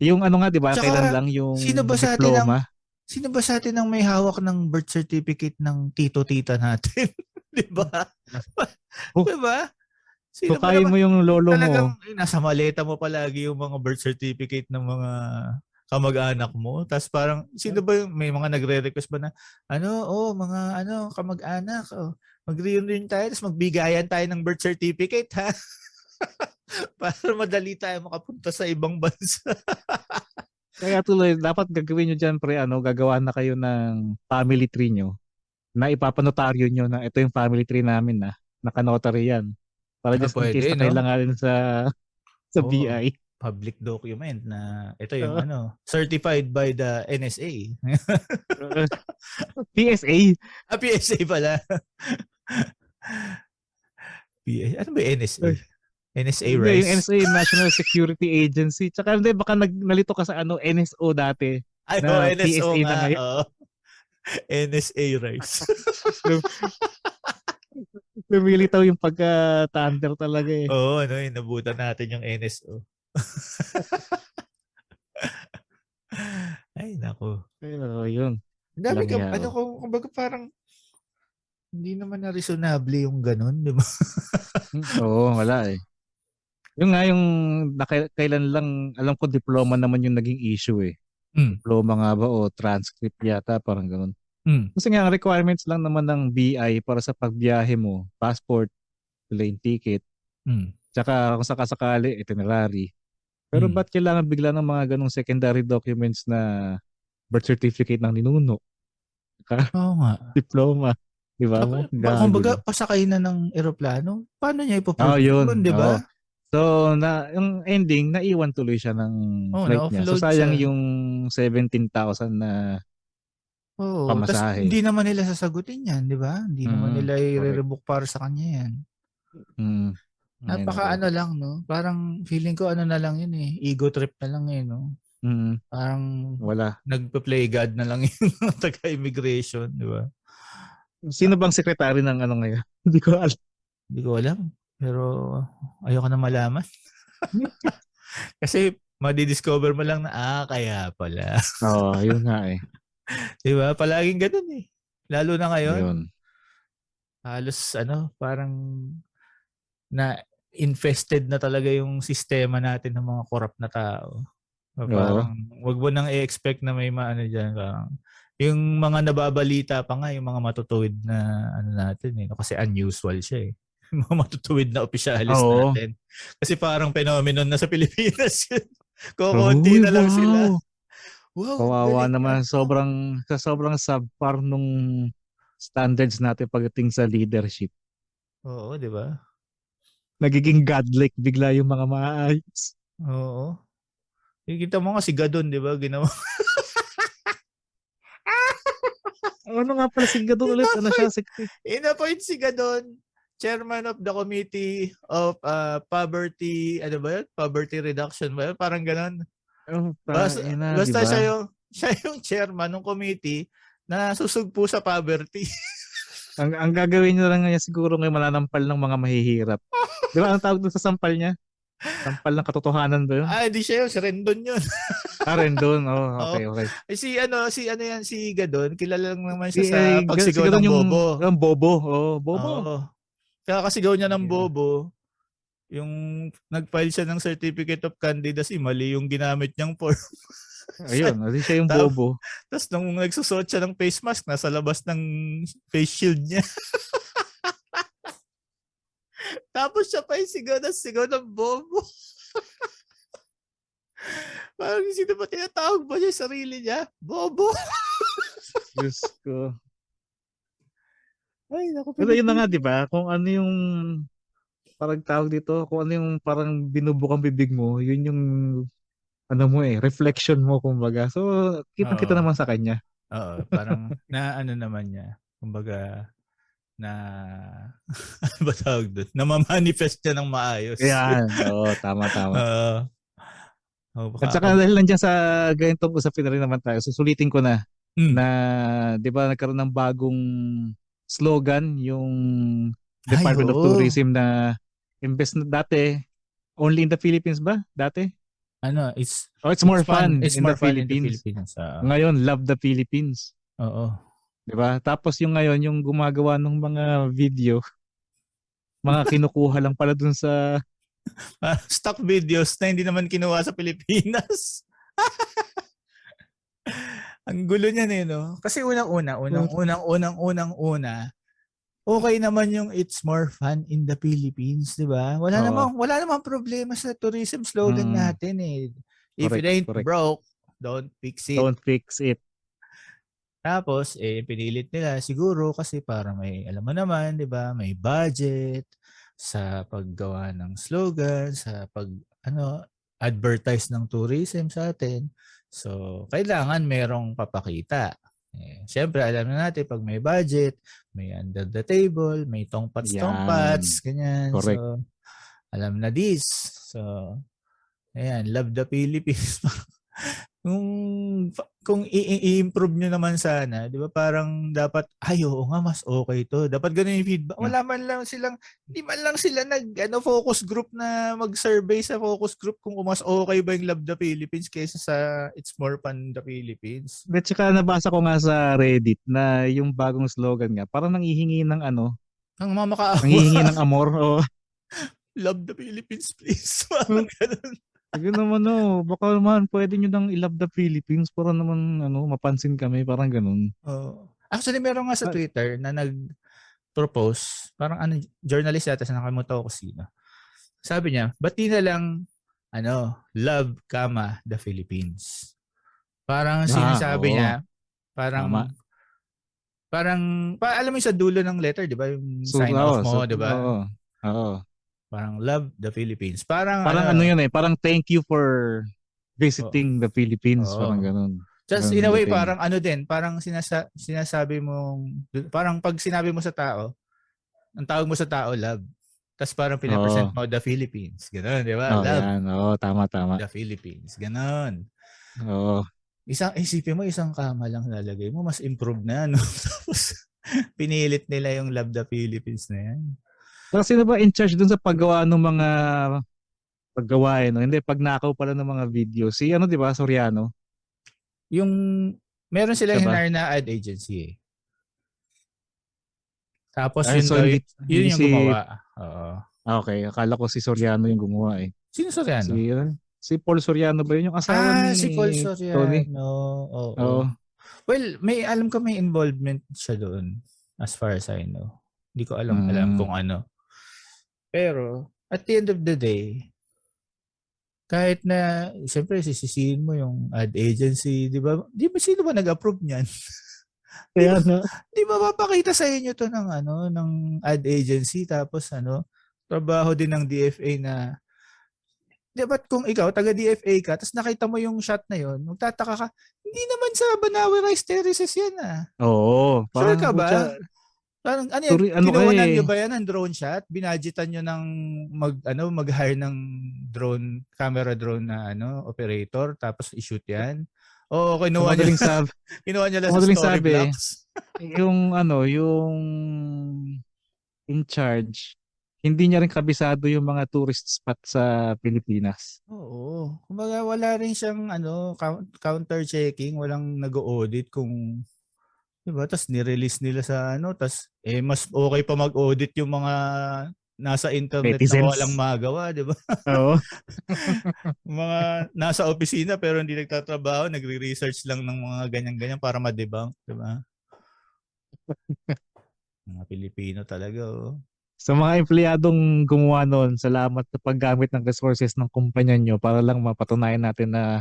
Yung ano nga, di ba, Tsaka, kailan lang yung sino ba sa atin ang may hawak ng birth certificate ng tito-tita natin? di ba? Di ba? So, kaya mo yung lolo mo. Nasa maleta mo palagi yung mga birth certificate ng mga kamag-anak mo. Tapos parang, sino ba yung, may mga nagre-request ba na, mga kamag-anak, mag-reunion tayo, tapos magbigayan tayo ng birth certificate, ha? Para madali tayo makapunta sa ibang bansa. Kaya tuloy, dapat gagawin nyo dyan, gagawa na kayo ng family tree nyo, na ipapanotaryo nyo na ito yung family tree namin, na naka-notary yan. Para just in case na kailangan sa BI. Public document na ito yung certified by the NSA. PSA? PSA pala. Ano ba yung NSA? NSA, right? Yung NSA, National Security Agency. Tsaka hindi, baka nalito ka sa NSO dati. Ay, NSO PSA nga. NSA, rice. Lumilitaw yung pagka-thunder talaga eh. Oo, inabutan natin yung NSO. Ay, nako. Pero yun. Dami kumbaga parang hindi naman na reasonable yung ganun, di ba? Oo, wala eh. Yung nga yung kailan lang, alam ko diploma naman yung naging issue eh. Diploma nga ba o transcript yata, parang ganun. Kasi nga ang requirements lang naman ng BI para sa pagbiyahe mo, passport, plane ticket, tsaka kung sakasakali, itinerary. Pero ba't kailangan bigla ng mga ganung secondary documents na birth certificate ng ninuno? Oo nga. Diploma. Di ba? Kumbaga, pasakay na ng eroplano, paano niya ipoprove yun, di ba? So, yung ending, naiwan tuloy siya ng flight niya. So, sayang yung 17,000 na pamasahe. Hindi naman nila sasagutin yan, di ba? Hindi naman nila i-rebook para sa kanya yan. Napaka lang, no? Parang feeling ko na lang yun eh. Ego trip na lang eh, no? Parang wala. Nagpa-play God na lang yung taga-immigration, di ba? Sino bang sekretary ng ngayon? Hindi ko alam. Pero ayoko na malaman. Kasi madidiscover mo lang na, kaya pala. Yun nga eh. Diba? Palaging ganun eh. Lalo na ngayon. Yun. Halos parang na infested na talaga yung sistema natin ng mga corrupt na tao. Parang wag mo nang i-expect na may dyan. Yung mga nababalita pa nga, yung mga matutuwid na natin eh. Kasi unusual siya eh. Mga matutuwid na opisyalis natin. Kasi parang phenomenon na sa Pilipinas. Kukunti na lang sila. Wow, kawawa naman. Sobrang subpar nung standards natin pagdating sa leadership. Oo, di ba? Nagiging godlike bigla yung mga maayos. Oo. Kita mo nga si Gadon, di ba? Ginawa. Ano nga pala si Gadon ulit? Ano siya? In-appoint si Gadon, chairman of the Committee of Poverty, Poverty Reduction ba yun? Parang ganon. Basta diba? siya yung chairman ng committee na susugpo sa poverty. Ang gagawin niya lang niya siguro ngayon mananampal ng mga mahihirap. Di ba ang tawag doon sa sampal niya? Sampal ng katotohanan ba yun? Hindi siya yun. Si Rendon yun. Rendon. Oh, Oo. okay, okay. Si ano yan, si Gadon. Kilala lang naman siya Si, sa pagsigaw siguro ng yung bobo. bobo. Oh, bobo. Oo. Kaya kasigaw niya ng Yeah. bobo, yung nag-file siya ng certificate of candidacy, mali yung ginamit niyang form. Ayun, kasi siya yung Tap- bobo. Tapos nung nagsusuot siya ng face mask, nasa labas ng face shield niya. Tapos siya pa yung sigaw ng bobo. Parang sino ba tinatawag ba niya yung sarili niya? Bobo. Diyos ko. Ay, naku. Pero yun na nga, di ba? Kung ano yung parang tawag dito, kung ano yung parang binubukang bibig mo, yun yung ano mo reflection mo kumbaga. So, kita-kita Oo. naman sa kanya. Oo, parang na ano naman niya. Kumbaga, na ano ba tawag doon? Na ma-manifest niya ng maayos. Ayan, oo, tama. Baka At saka dahil nandiyan sa ganitong usapin na rin naman tayo, susulitin ko na na, di ba, nagkaroon ng bagong slogan yung Department of Tourism na imbes na dati, only in the Philippines ba? Dati? It's more fun in the Philippines. Ngayon, love the Philippines. Oo. Di ba? Tapos yung ngayon, yung gumagawa ng mga video, mga kinukuha lang pala dun sa Stock videos na hindi naman kinuha sa Pilipinas. Ang gulo niyan no? Kasi unang-una, okay naman yung it's more fun in the Philippines, di ba? Wala namang problema sa tourism slogan natin eh. If it ain't broke, don't fix it. Don't fix it. Tapos, pinilit nila siguro kasi para may, alam mo naman, di ba, may budget sa paggawa ng slogan, sa advertise ng tourism sa atin. So, kailangan merong papakita. Siyempre, alam na natin, pag may budget, may under the table, may tongpats, ganyan. Correct. So, alam na this. So, ayan, love the Philippines. Kung i-improve nyo naman sana, di ba parang dapat, oo nga, mas okay to. Dapat ganun yung feedback. Hindi man lang sila focus group na mag-survey sa focus group kung mas okay ba yung Love the Philippines kaysa sa It's More Fun the Philippines. At saka nabasa ko nga sa Reddit na yung bagong slogan nga, parang nanghihingi ng ang mamakaawa. Nanghihingi ng amor. Love the Philippines, please. Parang ganun. Sige naman baka naman pwede nyo nang i-love the Philippines para naman mapansin kami, parang ganun. Actually, meron nga sa Twitter na nag-propose, parang journalist yata, nakalimutan ko sino. Sabi niya, ba't di na lang love, the Philippines. Parang sinasabi niya, parang alam mo yung sa dulo ng letter, di ba? Yung sign off mo, di ba? Oo. Parang love the Philippines. Parang parang thank you for visiting the Philippines. Parang ganun. Just in a way, parang parang sinasabi mo, parang pag sinabi mo sa tao, ang tawag mo sa tao, love. Tapos parang pinapresent mo the Philippines. Ganun, di ba? Love. Yan. Tama. The Philippines. Ganun. Oo. Isipin mo, isang kama lang lalagay mo, mas improve na, no? Tapos, pinilit nila yung love the Philippines na yan. Kasi sino ba in charge dun sa paggawa ng mga paggawain? Hindi, pagnakaw pala ng mga video. Si di ba, Soriano? Meron silang hinire na ad agency Tapos yun yung gumawa. Okay, akala ko si Soriano yung gumawa Sino Soriano? Si Paul Soriano ba yun? Yung asawa ni si Paul Soriano. Tony? Oo. Well, alam ko may involvement siya doon as far as I know. Hindi ko alam kung ano. Pero, at the end of the day, kahit na, siyempre, sisisihin mo yung ad agency, di ba? Sino ba nag-approve niyan? Di ba mapakita sa inyo to ng ad agency, tapos trabaho din ng DFA na, di ba kung ikaw, taga-DFA ka, tapos nakita mo yung shot na yun, magtataka ka, hindi naman sa Banawe Rice Terraces yan Oo. Sure ka ba? Parang kinuhanan nyo ba yan ng drone shot? Binadgetan nyo ng mag-hire ng camera drone na operator tapos i-shoot yan? Oo, Ang kinuha niya. madaling sabi, Kinuha niya lang ang sa madaling story sabi, blocks. yung in charge, hindi niya rin kabisado yung mga tourist spot sa Pilipinas. Oo. Kumbaga wala rin siyang counter-checking, walang nag-audit kung, 'di ba? Tapos nirelease nila sa tapos mas okay pa mag-audit yung mga nasa internet na Netizens. walang magawa, 'di ba? Oo. Mga nasa opisina pero hindi nagtatrabaho, nagre-research lang ng mga ganyan-ganyan para ma-debunk, 'di ba? Mga Pilipino talaga, oh. Sa mga empleyadong gumawa noon, salamat sa paggamit ng resources ng kumpanya nyo para lang mapatunayan natin na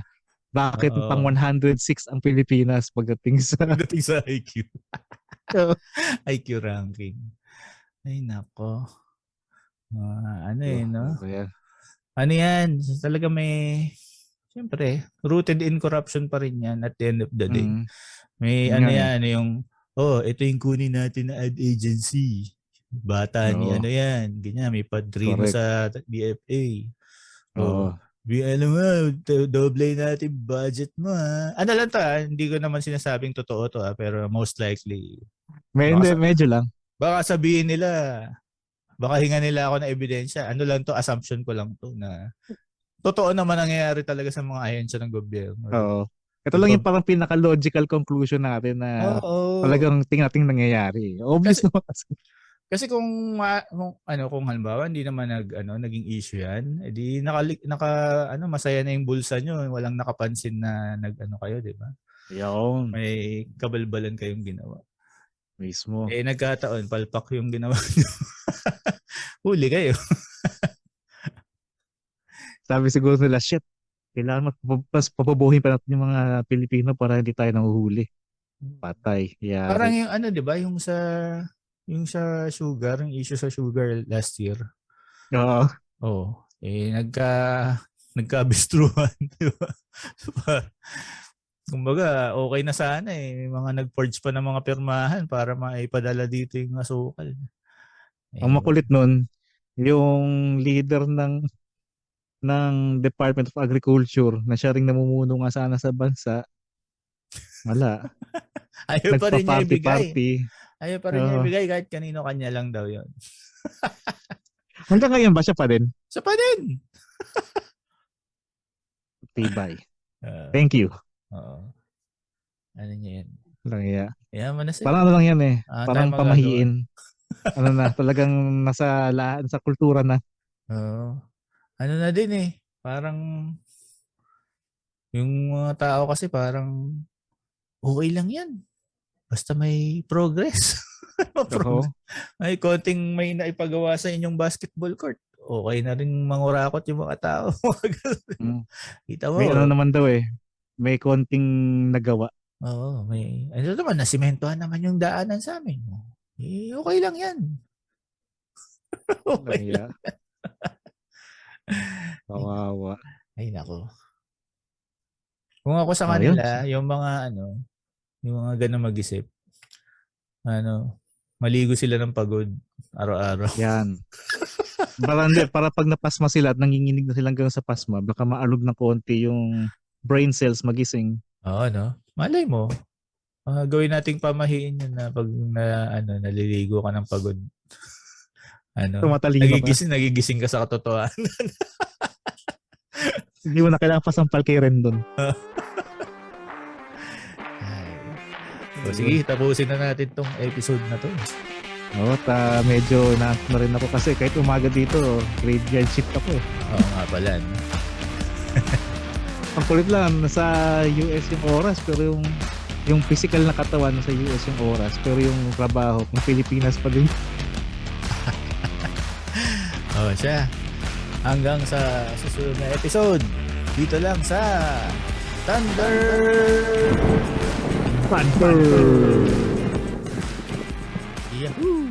bakit pang Oo. 106 ang Pilipinas pagdating sa Pagdating sa IQ. IQ ranking. Ay, nako. No? Kaya, Ano yan? Talaga siyempre, rooted in corruption pa rin yan at the end of the day. May yun nga eh. yan, ito yung kunin natin na ad agency. Bata ni Oo. yan. Ganyan, may padrino Correct. sa DFA. Oo. Alam mo, doble natin budget mo ha. Ano lang to hindi ko naman sinasabing totoo to pero most likely. Medyo lang. Baka sabihin nila, baka hinga nila ako ng ebidensya. Ano lang to, assumption ko lang to na totoo naman nangyayari talaga sa mga ahensya ng gobyerno. Oo. Ito lang yung parang pinaka-logical conclusion natin na talagang tingnating nangyayari. Obvious naman kasi. Kasi kung halimbawa hindi naman naging issue 'yan, edi masaya na yung bulsa nyo, walang nakapansin na kayo, 'di ba? Yun. May kabalbalan kayong ginawa. Mismo. Nagkataon palpak yung ginawa nyo. Huli kayo. Sabi siguro nila, shit, kailangan papabuhin pa natin yung mga Pilipino para hindi tayo nanguhuli. Patay. Yari. Parang yung 'di ba, yung sa sugar, yung issue sa sugar last year. Oo. Nagka-bistruhan, di ba? Kumbaga, okay na sana may mga nag-forge pa ng mga pirmahan para maipadala dito yung asukal. Ang makulit nun, yung leader ng Department of Agriculture na siya ring namumuno nga sana sa bansa, wala. Ayaw pa rin niya ibigay. Ayaw pa rin niya ibigay kahit kanino kanya lang daw yon. Hanggang ngayon ba siya pa din? Siya pa din. Tibay. Thank you. Oo. Ano niya yan? Lang Yaman na siya. Parang lang yan eh. Parang pamahiin. Talagang sa kultura na. Oo. Na din eh. Parang yung mga tao kasi parang okay lang yan. Basta may progress. May konting may naipagawa sa inyong basketball court. Okay na rin mangurakot yung mga tao. Kita mo. May naman daw eh. May konting nagawa. Oo. May naman, nasimentohan naman yung daanan sa amin. Okay lang yan. Okay lang. Kawawa. Ay nako. Kung ako sa kanila, yung mga yung mga ganun mag-isip, maligo sila ng pagod araw-araw. Yan. Para pag napasma sila at nanginginig na silang gano'n sa pasma, baka maalog ng konti yung brain cells magising. Oo, malay mo. Gawin nating pamahiin yun na pag naliligo ka ng pagod. Nagigising ka sa katotohanan. Hindi mo na kailangan pasampal kay Rendon. Sige, tapusin na natin tong episode na to. Medyo na rin ako kasi kahit umaga dito, graveyard shift ako eh. Oo nga pala. Ang kulit lang, nasa US yung oras pero yung physical na katawan nasa US yung oras pero yung trabaho kung Pilipinas pa din. Siya. Hanggang sa susunod na episode. Dito lang sa Thunder. Yahoo!